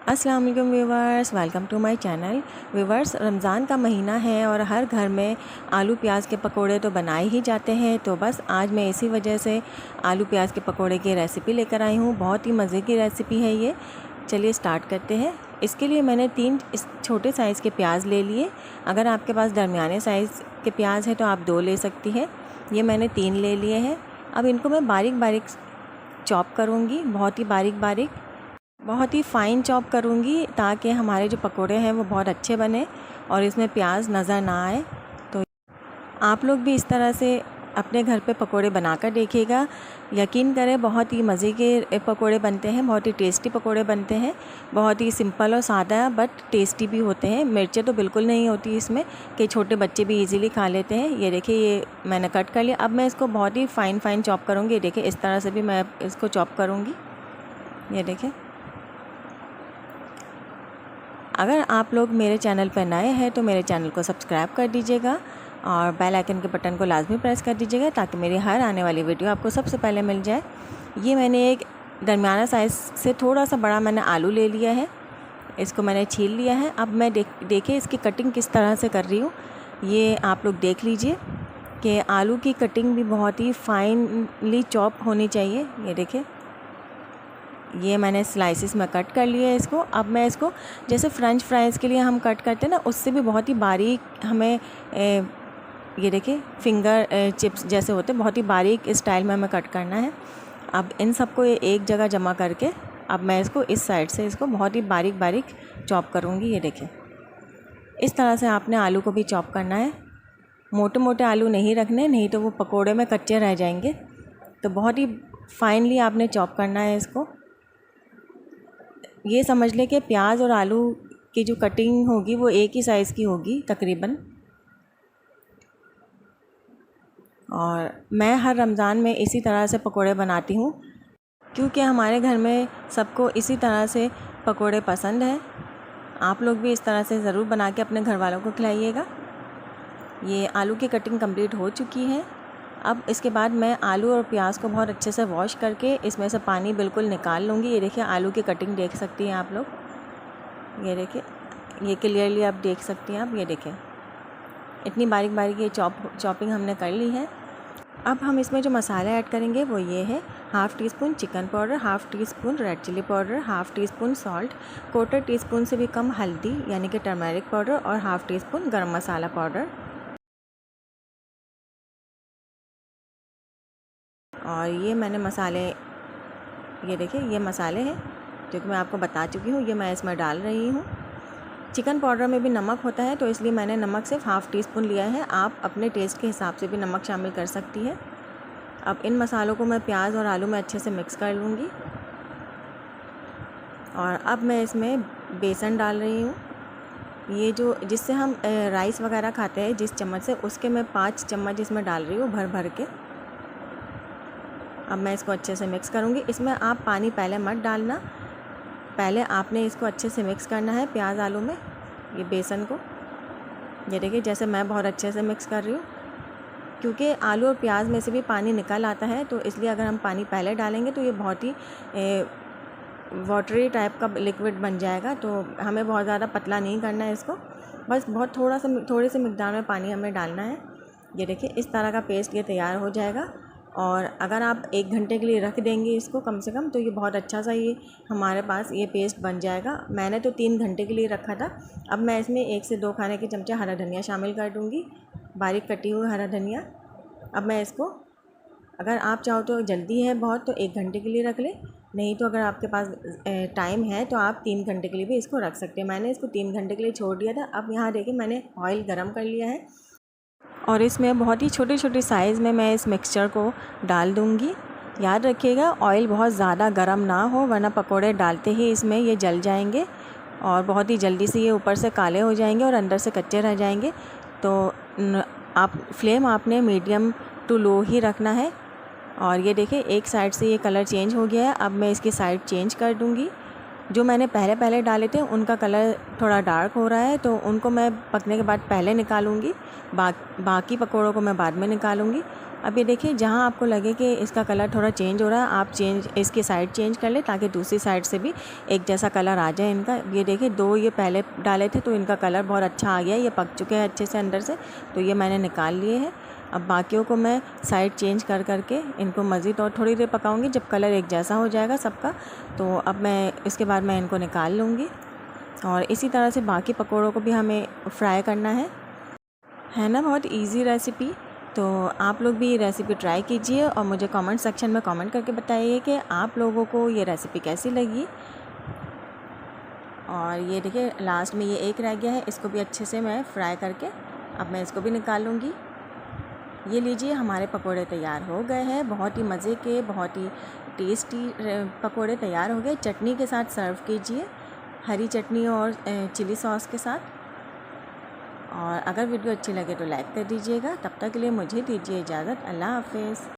अस्सलाम वालेकुम viewers, welcome to my channel. Viewers, Ramzan का महीना है और हर घर में आलू प्याज के पकोड़े तो बनाए ही जाते हैं। तो बस आज मैं इसी वजह से आलू प्याज के पकोड़े की रेसिपी लेकर आई हूँ। बहुत ही मज़े की रेसिपी है ये। चलिए स्टार्ट करते हैं। इसके लिए मैंने 3 छोटे साइज़ के प्याज ले लिए। अगर आपके पास दरमियाने साइज़ के प्याज है तो आप 2 ले सकती है। ये मैंने 3 ले लिए हैं। अब इनको मैं बारीक बारीक चॉप करूँगी, बहुत ही फ़ाइन चॉप करूँगी ताकि हमारे जो पकोड़े हैं वो बहुत अच्छे बने और इसमें प्याज नज़र ना आए। तो आप लोग भी इस तरह से अपने घर पे पकोड़े बनाकर देखिएगा। यकीन करें, बहुत ही मज़े के पकोड़े बनते हैं, बहुत ही टेस्टी पकोड़े बनते हैं। बहुत ही सिंपल और सादा बट टेस्टी भी होते हैं। मिर्चें तो बिल्कुल नहीं होती इसमें कि छोटे बच्चे भी इजीली खा लेते हैं। ये देखिए, ये मैंने कट कर लिया। अब मैं इसको बहुत ही फ़ाइन चॉप करूँगी। ये देखिए, इस तरह से भी मैं इसको चॉप करूँगी। ये देखिए, अगर आप लोग मेरे चैनल पर नए हैं तो मेरे चैनल को सब्सक्राइब कर दीजिएगा और बेल आइकन के बटन को लाजमी प्रेस कर दीजिएगा ताकि मेरी हर आने वाली वीडियो आपको सबसे पहले मिल जाए। ये मैंने एक दरमियाना साइज़ से थोड़ा सा बड़ा मैंने आलू ले लिया है। इसको मैंने छील लिया है। अब मैं देखिए इसकी कटिंग किस तरह से कर रही हूँ। ये आप लोग देख लीजिए कि आलू की कटिंग भी बहुत ही फाइनली चॉप होनी चाहिए। ये देखिए, ये मैंने स्लाइसिस में कट कर लिया है इसको। अब मैं इसको जैसे फ्रेंच फ्राइज़ के लिए हम कट करते हैं ना, उससे भी बहुत ही बारीक हमें ये देखिए फिंगर चिप्स जैसे होते हैं, बहुत ही बारीक स्टाइल में हमें कट करना है। अब इन सबको एक जगह जमा करके अब मैं इसको इस साइड से इसको बहुत ही बारीक चॉप करूँगी। ये देखिए, इस तरह से आपने आलू को भी चॉप करना है। मोटे मोटे आलू नहीं रखने, नहीं तो वो पकोड़े में कच्चे रह जाएंगे। तो बहुत ही फाइनली आपने चॉप करना है इसको। ये समझ लें कि प्याज और आलू की जो कटिंग होगी वो एक ही साइज़ की होगी तकरीबन। और मैं हर रमज़ान में इसी तरह से पकोड़े बनाती हूँ क्योंकि हमारे घर में सबको इसी तरह से पकोड़े पसंद हैं। आप लोग भी इस तरह से ज़रूर बना के अपने घर वालों को खिलाइएगा। ये आलू की कटिंग कंप्लीट हो चुकी है। अब इसके बाद मैं आलू और प्याज को बहुत अच्छे से वॉश करके इसमें से पानी बिल्कुल निकाल लूँगी। ये देखिए, आलू की कटिंग देख सकती हैं आप लोग। ये देखिए, ये क्लियरली आप देख सकती हैं। आप ये देखिए, इतनी बारीक ये चॉपिंग हमने कर ली है। अब हम इसमें जो मसाले ऐड करेंगे वो ये है: half teaspoon chicken powder, half teaspoon red chilli powder, half teaspoon salt, quarter teaspoon से भी कम हल्दी यानी कि टर्मरिक पाउडर और half teaspoon garam masala powder. और ये मैंने मसाले, ये देखिए, ये मसाले हैं जो कि मैं आपको बता चुकी हूँ, ये मैं इसमें डाल रही हूँ। चिकन पाउडर में भी नमक होता है तो इसलिए मैंने नमक सिर्फ हाफ़ टी स्पून लिया है। आप अपने टेस्ट के हिसाब से भी नमक शामिल कर सकती है। अब इन मसालों को मैं प्याज और आलू में अच्छे से मिक्स कर लूँगी। और अब मैं इसमें बेसन डाल रही हूँ। ये जो जिससे हम राइस वगैरह खाते हैं जिस चम्मच से, उसके मैं 5 चम्मच इसमें डाल रही हूँ भर के। अब मैं इसको अच्छे से मिक्स करूँगी। इसमें आप पानी पहले मत डालना, पहले आपने इसको अच्छे से मिक्स करना है प्याज आलू में, ये बेसन को। ये देखिए, जैसे मैं बहुत अच्छे से मिक्स कर रही हूँ क्योंकि आलू और प्याज में से भी पानी निकल आता है, तो इसलिए अगर हम पानी पहले डालेंगे तो ये बहुत ही वाटरी टाइप का लिक्विड बन जाएगा। तो हमें बहुत ज़्यादा पतला नहीं करना है इसको, बस बहुत थोड़े से मिकदार में पानी हमें डालना है। ये देखिए, इस तरह का पेस्ट ये तैयार हो जाएगा। और अगर आप 1 घंटे के लिए रख देंगे इसको कम से कम, तो ये बहुत अच्छा सा ये हमारे पास ये पेस्ट बन जाएगा। मैंने तो 3 घंटे के लिए रखा था। अब मैं इसमें 1 से 2 खाने के चमचे हरा धनिया शामिल कर दूँगी, बारीक कटी हुई हरा धनिया। अब मैं इसको, अगर आप चाहो तो जल्दी है बहुत तो 1 घंटे के लिए रख लें, नहीं तो अगर आपके पास टाइम है तो आप 3 घंटे के लिए भी इसको रख सकते हैं। मैंने इसको 3 घंटे के लिए छोड़ दिया था। अब यहाँ देखिए, मैंने ऑयल गरम कर लिया है और इसमें बहुत ही छोटे साइज़ में मैं इस मिक्सचर को डाल दूँगी। याद रखिएगा, ऑयल बहुत ज़्यादा गरम ना हो वरना पकोड़े डालते ही इसमें ये जल जाएंगे और बहुत ही जल्दी से ये ऊपर से काले हो जाएंगे और अंदर से कच्चे रह जाएंगे। तो आप फ्लेम आपने मीडियम टू लो ही रखना है। और ये देखिए, एक साइड से ये कलर चेंज हो गया है। अब मैं इसकी साइड चेंज कर दूँगी जो मैंने पहले डाले थे उनका कलर थोड़ा डार्क हो रहा है, तो उनको मैं पकने के बाद पहले निकालूंगी, बाकी पकौड़ों को मैं बाद में निकालूंगी। अब ये देखिए, जहाँ आपको लगे कि इसका कलर थोड़ा चेंज हो रहा है, आप इसकी साइड चेंज कर ले ताकि दूसरी साइड से भी एक जैसा कलर आ जाए इनका। ये देखिए, 2 ये पहले डाले थे तो इनका कलर बहुत अच्छा आ गया, ये पक चुके हैं अच्छे से अंदर से, तो ये मैंने निकाल लिए हैं। अब बाकियों को मैं साइड चेंज कर करके इनको मज़ीद और थोड़ी देर पकाऊंगी। जब कलर एक जैसा हो जाएगा सबका, तो अब मैं इसके बाद मैं इनको निकाल लूँगी। और इसी तरह से बाकी पकौड़ों को भी हमें फ्राई करना है ना। बहुत इजी रेसिपी। तो आप लोग भी ये रेसिपी ट्राई कीजिए और मुझे कमेंट सेक्शन में कमेंट करके बताइए कि आप लोगों को ये रेसिपी कैसी लगी। और ये देखिए, लास्ट में ये एक रह गया है, इसको भी अच्छे से मैं फ्राई करके अब मैं इसको भी निकाल लूँगी। ये लीजिए, हमारे पकोड़े तैयार हो गए हैं। बहुत ही मज़े के, बहुत ही टेस्टी पकोड़े तैयार हो गए। चटनी के साथ सर्व कीजिए, हरी चटनी और चिली सॉस के साथ। और अगर वीडियो अच्छी लगे तो लाइक कर दीजिएगा। तब तक के लिए मुझे दीजिए इजाज़त। अल्लाह हाफ़िज़।